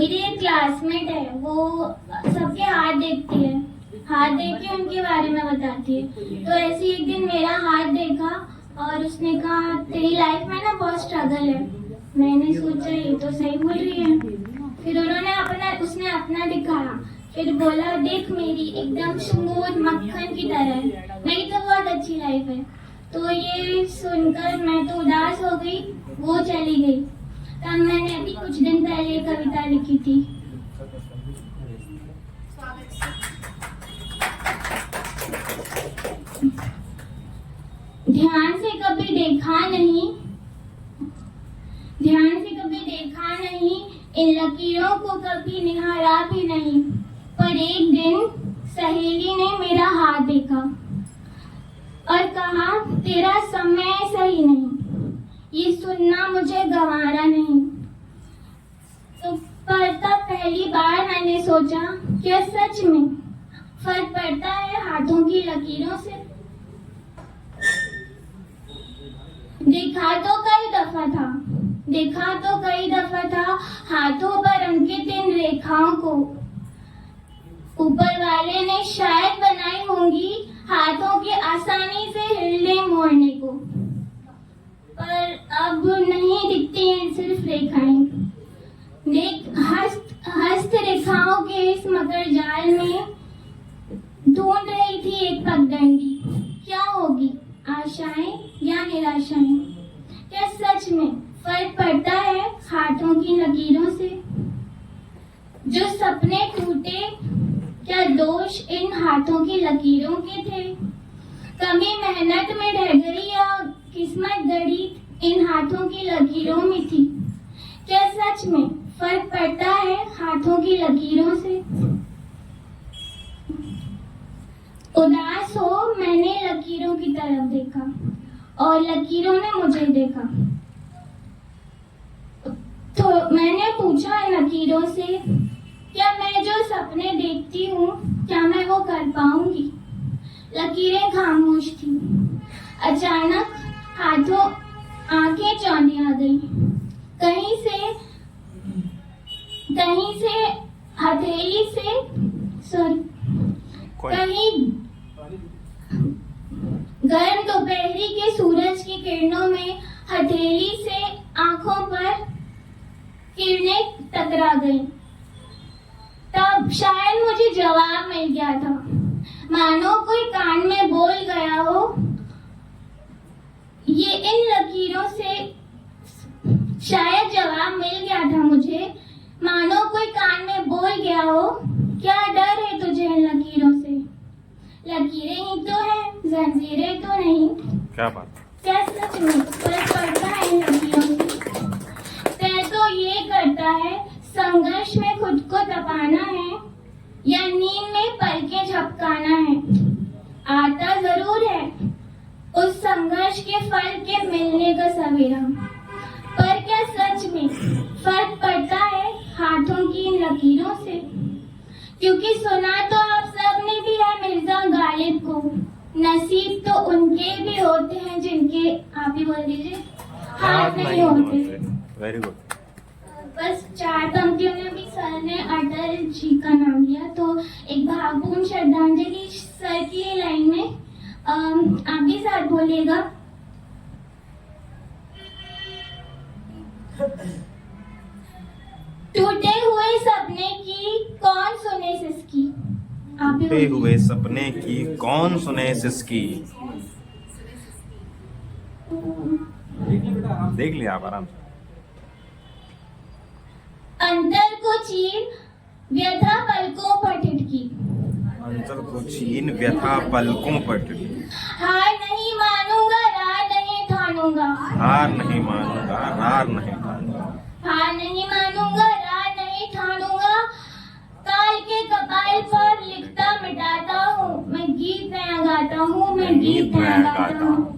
मेरी एक क्लासमेट है, वो सबके हाथ देखती है, हाथ देख के उनके बारे में बताती है। तो ऐसे एक दिन मेरा हाथ देखा और उसने कहा तेरी लाइफ में ना बहुत स्ट्रगल है। मैंने सोचा ये तो सही बोल रही है। फिर उसने अपना दिखाया, फिर बोला देख मेरी एकदम स्मूथ मक्खन की तरह है, मेरी तो बहुत अच्छी लाइफ है। तो ये सुनकर मैं तो उदास हो गई, वो चली गई। तब मैंने अभी कुछ दिन पहले कविता लिखी थी। ध्यान से कभी देखा नहीं, इन लकीरों को कभी निहारा भी नहीं। पर एक दिन सहेली ने मेरा हाथ देखा और कहा तेरा समय सही नहीं, ये सुनना मुझे गंवारा नहीं। तो पर तब पहली बार मैंने सोचा क्या सच में फर्क पड़ता है हाथों की लकीरों से। देखा तो कई दफा था हाथों पर अंकित इन रेखाओं को। ऊपर वाले ने शायद बनाई होंगी हाथों के आसानी से हिलने मोड़ने को, पर अब नहीं दिखती हैं सिर्फ रेखाएं। हस्त रेखाओं के इस मकर जाल में ढूंढ रही थी एक पगडंडी। क्या होगी, आशाएं या निराशाएं? क्या सच में फर्क पड़ता है हाथों की लकीरों से? जो सपने टूटे क्या दोष इन हाथों की लकीरों के थे? कभी मेहनत में ढह गई या किस्मत गड़ी इन हाथों की लकीरों में थी? क्या सच में फर्क पड़ता है हाथों की लकीरों से? उदास हो मैंने लकीरों की तरफ देखा और लकीरों ने मुझे देखा। तो मैंने पूछा लकीरों से क्या मैं जो सपने देखती हूँ क्या मैं वो कर पाऊंगी? लकीरें खामोश थी। अचानक हाथों आंखें चौंधी आ गई। कहीं से हथेली से कहीं गर्म दोपहरी के सूरज की किरणों में हथेली से आंखों पर किरणें टकरा गई। तब शायद मुझे जवाब मिल गया था, मानो कोई कान में बोल गया हो। ये इन लकीरों से शायद जवाब मिल गया था मुझे, मानो कोई कान में बोल गया हो। क्या डर है तुझे इन लकीरों से? लकीरें ही तो है, जंजीरें तो नहीं। क्या बात? क्या सच में फर्क पड़ता है इन लकीरों से? तय तो ये करता है संघर्ष में खुद को तपाना है या नींद में पलकें झपकाना है। आता जरूर है उस संघर्ष के फल के मिलने का सवेरा, पर क्या सच में फर्क पड़ता है हाथों की इन लकीरों से? क्योंकि सुना तो आप सब ने भी है मिर्जा गालिब को, नसीब तो उनके भी होते हैं जिनके, आप ही बोल दीजिए, हाथ नहीं होते। Very good. बस 4 पंक्तियों में भी सर ने अटल जी का नाम लिया, तो एक भावपूर्ण श्रद्धांजलि सर की लाइन में आप भी साथ बोलिएगा। टूटे हुए सपने की कौन सुने सिसकी? टूटे हुए सपने की कौन सुने सिसकी? देख लिया आप आराम से। अंतर को चीर व्यथा पलकों पर टिटकी। अंतर को छीन व्यथा पलकों पर टिटकी। हार नहीं मानूंगा रार नहीं ठानूंगा। हार नहीं मानूंगा रार नहीं ठानूंगा। हार नहीं मानूंगा रार नहीं ठानूंगा। काल के कपाल पर लिखता मिटाता हूँ मैं गीत नया गाता हूँ, मैं गीत नया गाता हूँ।